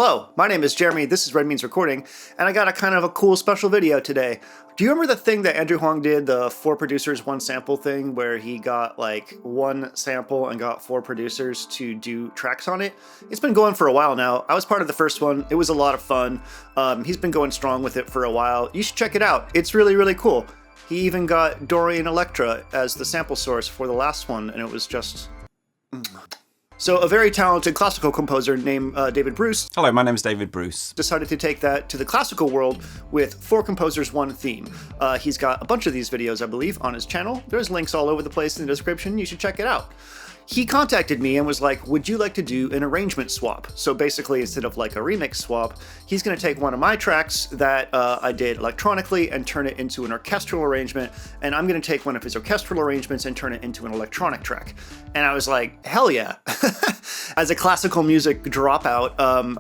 Hello, my name is Jeremy, this is Red Means Recording, and I got a kind of a cool special video today. Do you remember the thing that Andrew Huang did, the 4 producers, 1 sample thing, where he got like 1 sample and got 4 producers to do tracks on it? It's been going for a while now. I was part of the first one. It was a lot of fun. He's been going strong with it for a while. You should check it out. It's really, really cool. He even got Dorian Electra as the sample source for the last one, and it was just... So a very talented classical composer named David Bruce. Hello, my name is David Bruce. Decided to take that to the classical world with 4 composers, 1 theme. He's got a bunch of these videos, I believe, on his channel. There's links all over the place in the description. You should check it out. He contacted me and was like, would you like to do an arrangement swap? So basically, instead of like a remix swap, he's going to take one of my tracks that I did electronically and turn it into an orchestral arrangement, and I'm going to take one of his orchestral arrangements and turn it into an electronic track. And I was like, hell yeah. As a classical music dropout,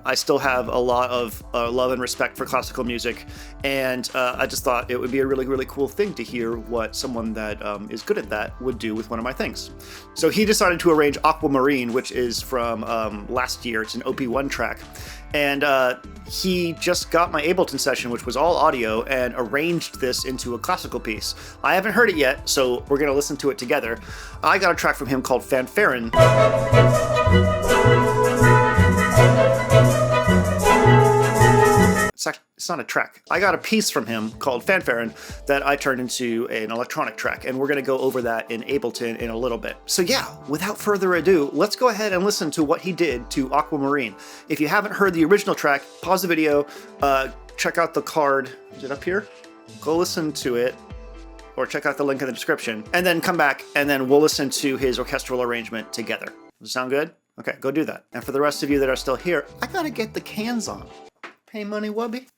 I still have a lot of love and respect for classical music, and I just thought it would be a really, really cool thing to hear what someone that is good at that would do with one of my things. So he decided to arrange Aquamarine, which is from last year. It's an OP1 track. And he just got my Ableton Session, which was all audio, and arranged this into a classical piece. I haven't heard it yet, so we're going to listen to it together. I got a track from him called Fanfarin. It's not a track. I got a piece from him called Fanfarin that I turned into an electronic track, and we're going to go over that in Ableton in a little bit. So yeah, without further ado, let's go ahead and listen to what he did to Aquamarine. If you haven't heard the original track, pause the video, check out the card. Is it up here? Go listen to it, or check out the link in the description, and then come back, and then we'll listen to his orchestral arrangement together. Does it sound good? Okay, go do that. And for the rest of you that are still here, I gotta get the cans on. Pay money, wubby.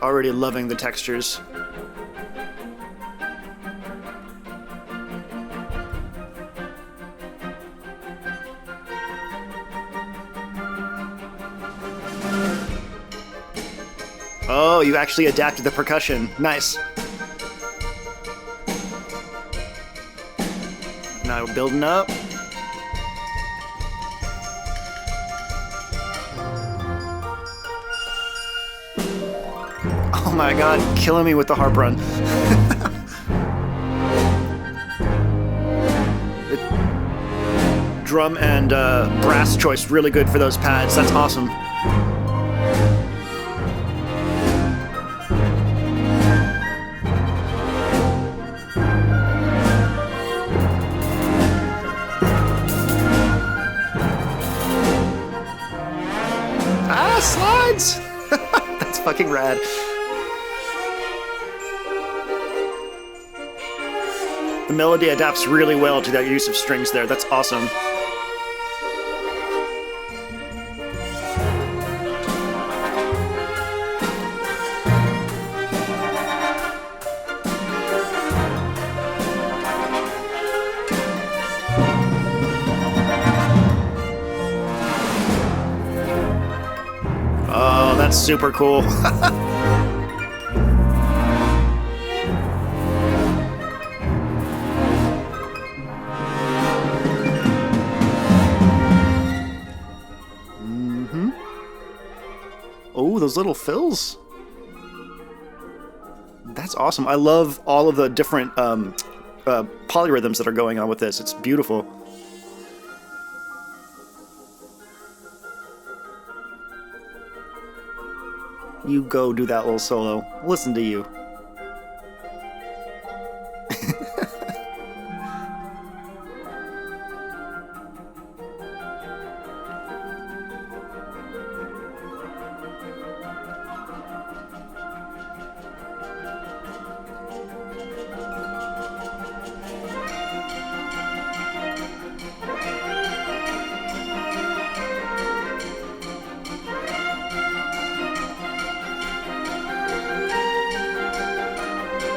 Already loving the textures. Oh, you actually adapted the percussion. Nice. Now we're building up. Oh my god, killing me with the harp run. Drum and brass choice, really good for those pads. That's awesome. Slides! That's fucking rad. The melody adapts really well to that use of strings there. That's awesome. Oh, that's super cool. Oh, those little fills. That's awesome. I love all of the different polyrhythms that are going on with this. It's beautiful. You go do that little solo. Listen to you.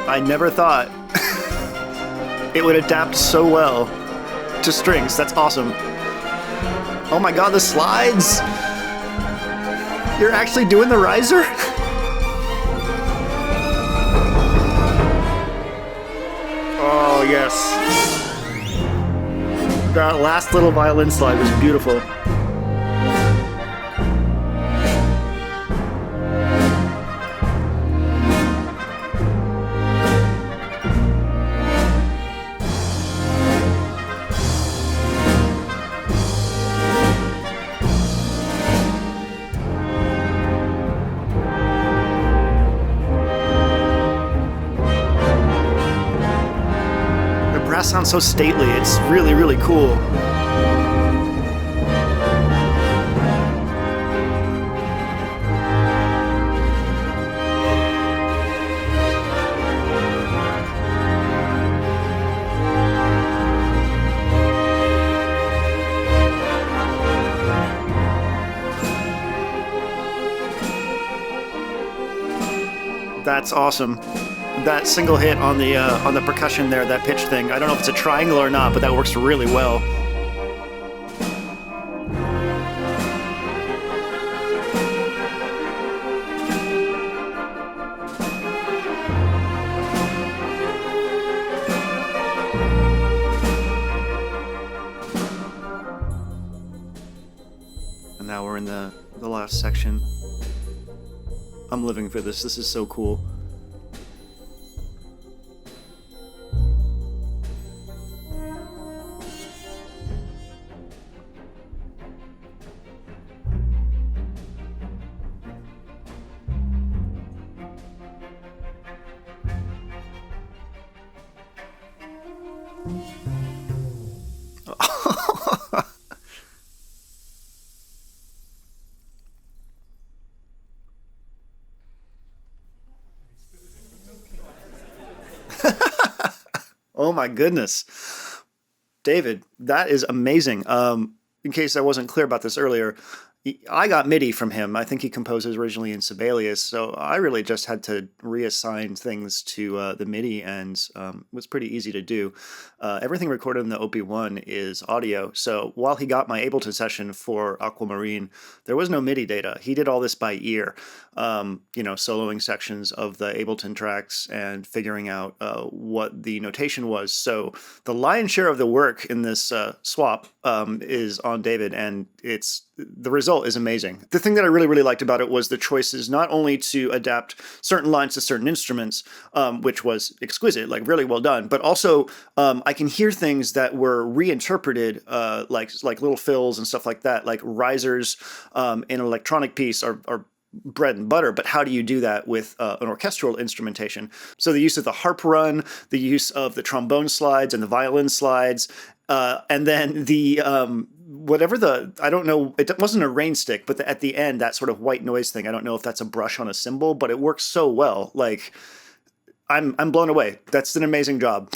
I never thought it would adapt so well to strings. That's awesome. Oh my god, the slides! You're actually doing the riser? Oh, yes. That last little violin slide was beautiful. Brass sounds so stately. It's really, really cool. That's awesome. That single hit on the percussion there, that pitch thing. I don't know if it's a triangle or not, but that works really well. And now we're in the last section. I'm living for this. This is so cool. Oh my goodness. David, that is amazing. In case I wasn't clear about this earlier, I got MIDI from him. I think he composes originally in Sibelius, so I really just had to reassign things to the MIDI, and it was pretty easy to do. Everything recorded in the OP1 is audio, so while he got my Ableton Session for Aquamarine, there was no MIDI data. He did all this by ear, soloing sections of the Ableton tracks and figuring out what the notation was. So the lion's share of the work in this swap is on David, and the result is amazing. The thing that I really, really liked about it was the choices not only to adapt certain lines to certain instruments, which was exquisite, like really well done, but also I can hear things that were reinterpreted, like little fills and stuff like that, like risers in an electronic piece are bread and butter, but how do you do that with an orchestral instrumentation? So the use of the harp run, the use of the trombone slides and the violin slides, and then the I don't know, it wasn't a rain stick, but at the end, that sort of white noise thing, I don't know if that's a brush on a cymbal, but it works so well. Like, I'm blown away. That's an amazing job.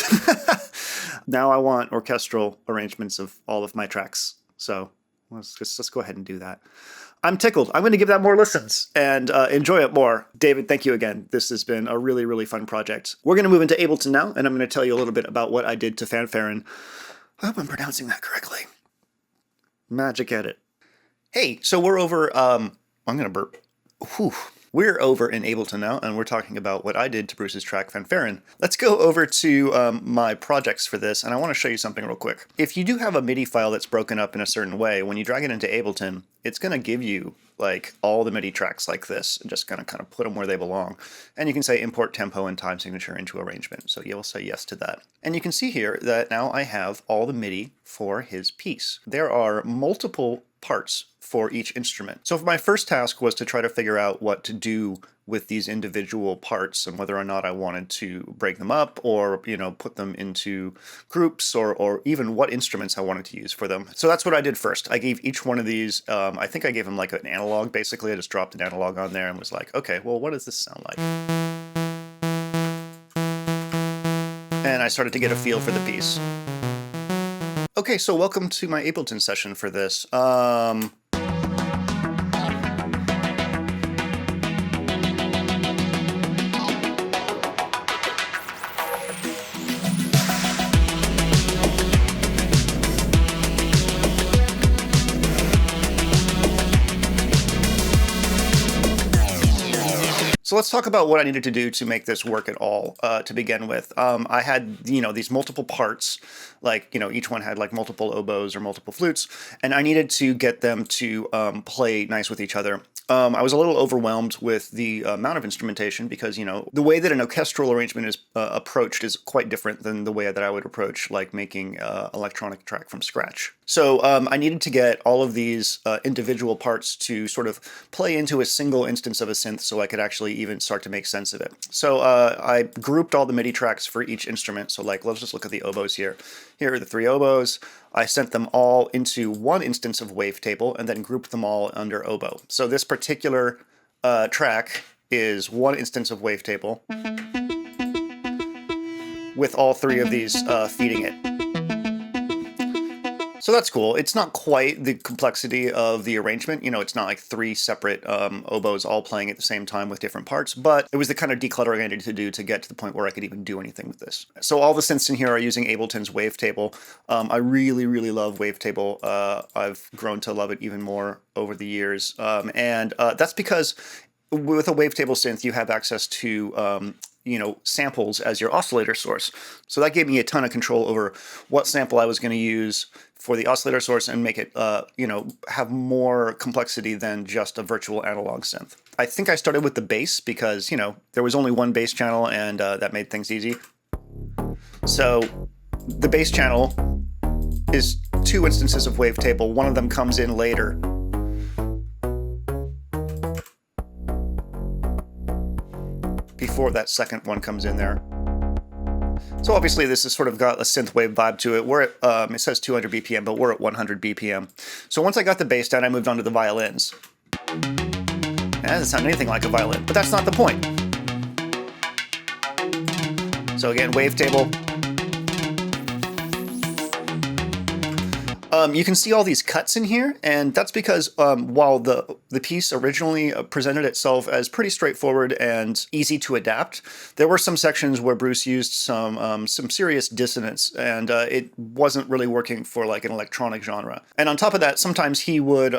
Now I want orchestral arrangements of all of my tracks. So let's go ahead and do that. I'm tickled. I'm going to give that more listens and enjoy it more. David, thank you again. This has been a really, really fun project. We're going to move into Ableton now, and I'm going to tell you a little bit about what I did to Fanfaren. I hope I'm pronouncing that correctly. Magic Edit. Hey, so we're over, I'm going to burp. Whew. We're over in Ableton now, and we're talking about what I did to Bruce's track Fanfaren. Let's go over to my projects for this, and I want to show you something real quick. If you do have a MIDI file that's broken up in a certain way, when you drag it into Ableton, it's going to give you like all the MIDI tracks like this, and just kind of put them where they belong. And you can say import tempo and time signature into arrangement. So you'll say yes to that. And you can see here that now I have all the MIDI for his piece. There are multiple parts for each instrument. So my first task was to try to figure out what to do with these individual parts and whether or not I wanted to break them up or, put them into groups or even what instruments I wanted to use for them. So that's what I did first. I gave each one of these, I think I gave them like an analog, basically. I just dropped an analog on there and was like, okay, well, what does this sound like? And I started to get a feel for the piece. Okay, so welcome to my Ableton session for this. So let's talk about what I needed to do to make this work at all to begin with. I had, these multiple parts, like, each one had like multiple oboes or multiple flutes, and I needed to get them to play nice with each other. I was a little overwhelmed with the amount of instrumentation because, the way that an orchestral arrangement is approached is quite different than the way that I would approach like making an electronic track from scratch. So I needed to get all of these individual parts to sort of play into a single instance of a synth so I could actually even start to make sense of it. So I grouped all the MIDI tracks for each instrument. So like, let's just look at the oboes here. Here are the 3 oboes. I sent them all into one instance of wavetable and then grouped them all under oboe. So this particular track is one instance of wavetable with all 3 of these feeding it. So that's cool. It's not quite the complexity of the arrangement. It's not like 3 separate oboes all playing at the same time with different parts, but it was the kind of decluttering I needed to do to get to the point where I could even do anything with this. So all the synths in here are using Ableton's wavetable. I really, really love wavetable. I've grown to love it even more over the years. And that's because with a wavetable synth, you have access to samples as your oscillator source. So that gave me a ton of control over what sample I was going to use for the oscillator source and make it, have more complexity than just a virtual analog synth. I think I started with the bass because, there was only one bass channel and that made things easy. So the bass channel is 2 instances of wavetable. One of them comes in later. Before that second one comes in there. So obviously this has sort of got a synthwave vibe to it. We're at, it says 200 BPM, but we're at 100 BPM. So once I got the bass down, I moved on to the violins. It doesn't sound anything like a violin, but that's not the point. So again, wavetable. You can see all these cuts in here, and that's because while the piece originally presented itself as pretty straightforward and easy to adapt, there were some sections where Bruce used some serious dissonance, and it wasn't really working for like an electronic genre. And on top of that, sometimes he would,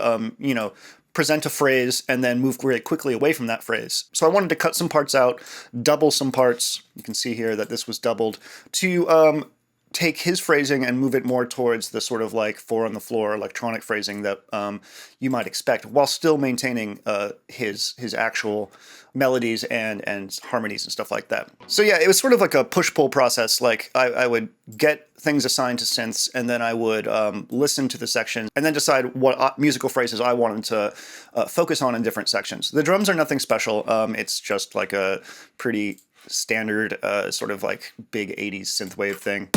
present a phrase and then move really quickly away from that phrase. So I wanted to cut some parts out, double some parts. You can see here that this was doubled to take his phrasing and move it more towards the sort of like 4-on-the-floor electronic phrasing that you might expect, while still maintaining his actual melodies and harmonies and stuff like that. So yeah, it was sort of like a push-pull process. Like I would get things assigned to synths, and then I would listen to the sections and then decide what musical phrases I wanted to focus on in different sections. The drums are nothing special. It's just like a pretty standard sort of like big 80s synthwave thing.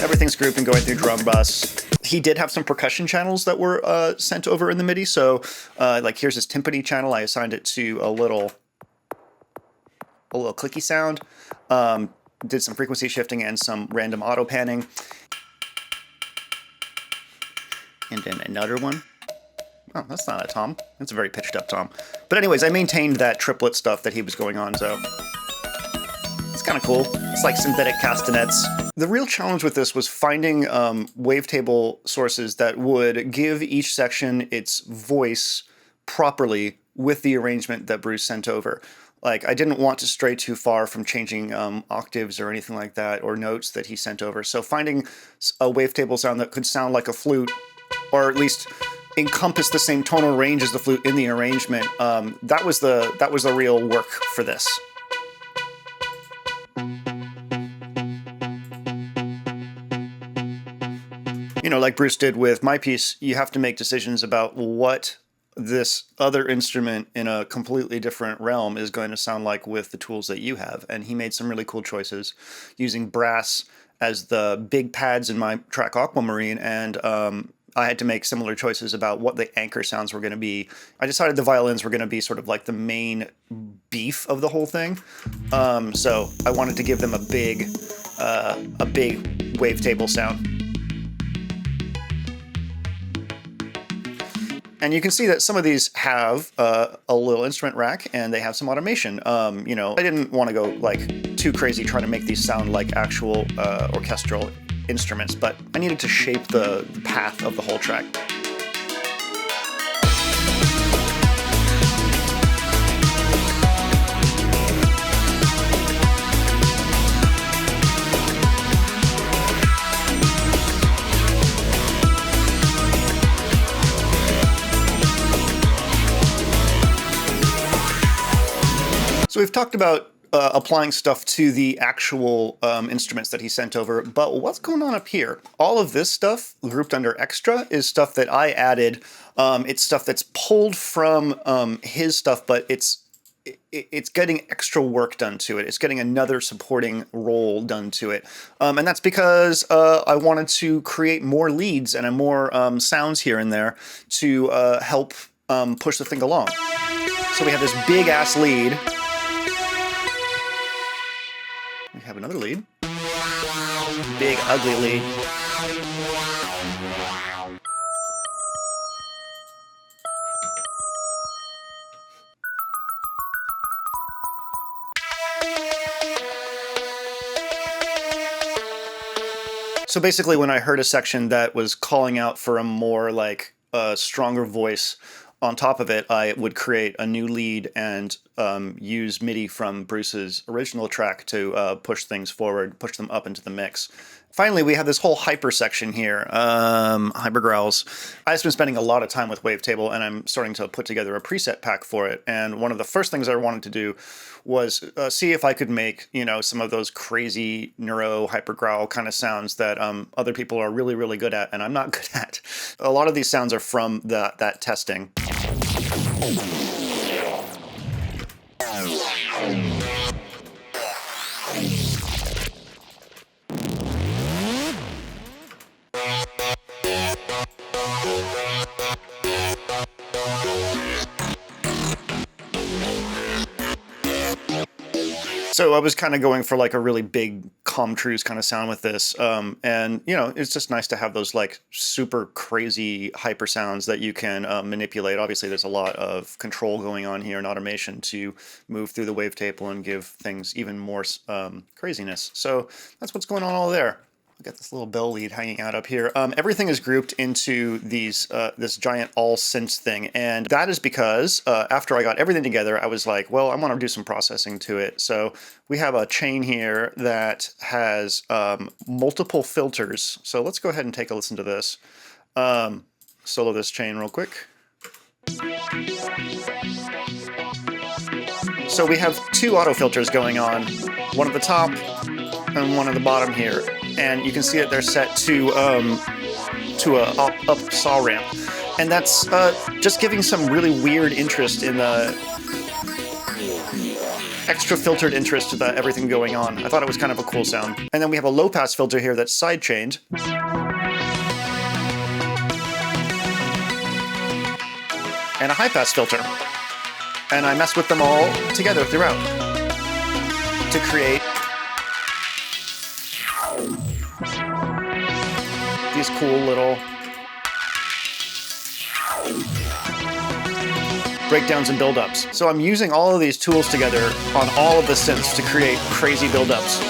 Everything's grouped and going through drum bus. He did have some percussion channels that were sent over in the MIDI. So like here's his timpani channel. I assigned it to a little clicky sound. Did some frequency shifting and some random auto panning. And then another one. Oh, that's not a tom. That's a very pitched up tom. But anyways, I maintained that triplet stuff that he was going on, so it's kind of cool. It's like synthetic castanets. The real challenge with this was finding wavetable sources that would give each section its voice properly with the arrangement that Bruce sent over. Like, I didn't want to stray too far from changing octaves or anything like that, or notes that he sent over. So finding a wavetable sound that could sound like a flute, or at least encompass the same tonal range as the flute in the arrangement, that was the real work for this. Like Bruce did with my piece, you have to make decisions about what this other instrument in a completely different realm is going to sound like with the tools that you have. And he made some really cool choices using brass as the big pads in my track Aquamarine, and I had to make similar choices about what the anchor sounds were going to be. I decided the violins were going to be sort of like the main beef of the whole thing. So I wanted to give them a big wavetable sound. And you can see that some of these have a little instrument rack, and they have some automation. I didn't want to go like too crazy trying to make these sound like actual orchestral instruments, but I needed to shape the path of the whole track. So we've talked about applying stuff to the actual instruments that he sent over, but what's going on up here? All of this stuff grouped under extra is stuff that I added. It's stuff that's pulled from his stuff, but it's getting extra work done to it. It's getting another supporting role done to it. And that's because I wanted to create more leads and more sounds here and there to help push the thing along. So we have this big ass lead. We have another lead. Big, ugly lead. So basically, when I heard a section that was calling out for a more like stronger voice on top of it, I would create a new lead and use MIDI from Bruce's original track to push things forward, push them up into the mix. Finally, we have this whole hyper section here, hyper growls. I've been spending a lot of time with Wavetable, and I'm starting to put together a preset pack for it. And one of the first things I wanted to do was see if I could make, you know, some of those crazy neuro hyper growl kind of sounds that other people are really, really good at, and I'm not good at. A lot of these sounds are from that testing. So I was kind of going for like a really big Comtrues kind of sound with this. And, you know, it's just nice to have those like super crazy hyper sounds that you can manipulate. Obviously, there's a lot of control going on here in automation to move through the wavetable and give things even more craziness. So that's what's going on all there. I've got this little bell lead hanging out up here. Everything is grouped into these this giant all synths thing, and that is because after I got everything together, I was like, well, I want to do some processing to it. So we have a chain here that has multiple filters. So let's go ahead and take a listen to this. Solo this chain real quick. So we have two auto filters going on, one at the top and one at the bottom here. And you can see that they're set to a up saw ramp, and that's just giving some really weird interest in the extra filtered interest to everything going on. I thought it was kind of a cool sound. And then we have a low pass filter here that's side chained, and a high pass filter, and I mess with them all together throughout to create these cool little breakdowns and build-ups. So I'm using all of these tools together on all of the synths to create crazy build-ups,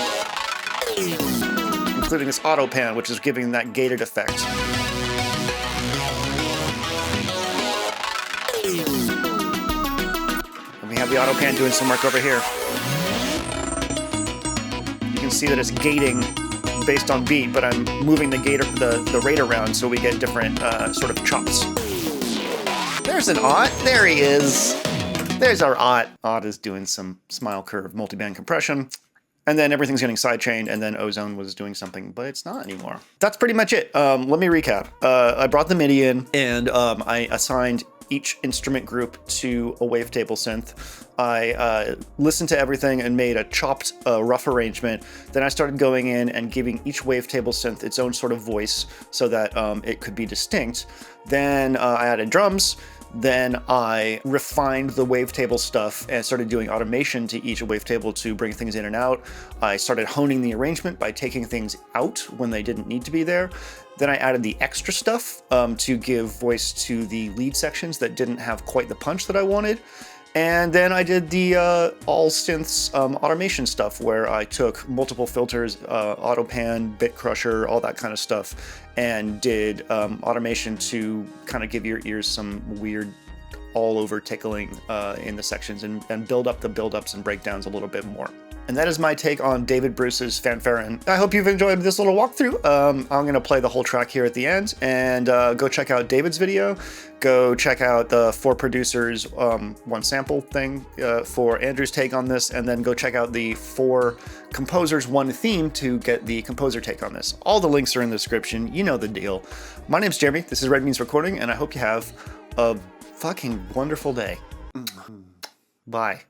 including this auto pan, which is giving that gated effect. And we have the auto pan doing some work over here. You can see that it's gating based on beat, but I'm moving the rate around so we get different sort of chops. There's an Ott. There he is. There's our Ott. Ott is doing some smile curve multiband compression. And then everything's getting sidechained, and then Ozone was doing something, but it's not anymore. That's pretty much it. Let me recap. I brought the MIDI in, and I assigned each instrument group to a wavetable synth. I listened to everything and made a chopped rough arrangement. Then I started going in and giving each wavetable synth its own sort of voice so that it could be distinct. Then I added drums. Then I refined the wavetable stuff and started doing automation to each wavetable to bring things in and out. I started honing the arrangement by taking things out when they didn't need to be there. Then I added the extra stuff to give voice to the lead sections that didn't have quite the punch that I wanted. And then I did the all synths automation stuff where I took multiple filters, auto pan, bit crusher, all that kind of stuff, and did automation to kind of give your ears some weird all over tickling in the sections and build up the build-ups and breakdowns a little bit more. And that is my take on David Bruce's Fanfare. I hope you've enjoyed this little walkthrough. I'm going to play the whole track here at the end, and go check out David's video. Go check out the 4 producers, 1 sample thing for Andrew's take on this, and then go check out the 4 composers, 1 theme to get the composer take on this. All the links are in the description. You know the deal. My name's Jeremy. This is Red Means Recording, and I hope you have a fucking wonderful day. Bye.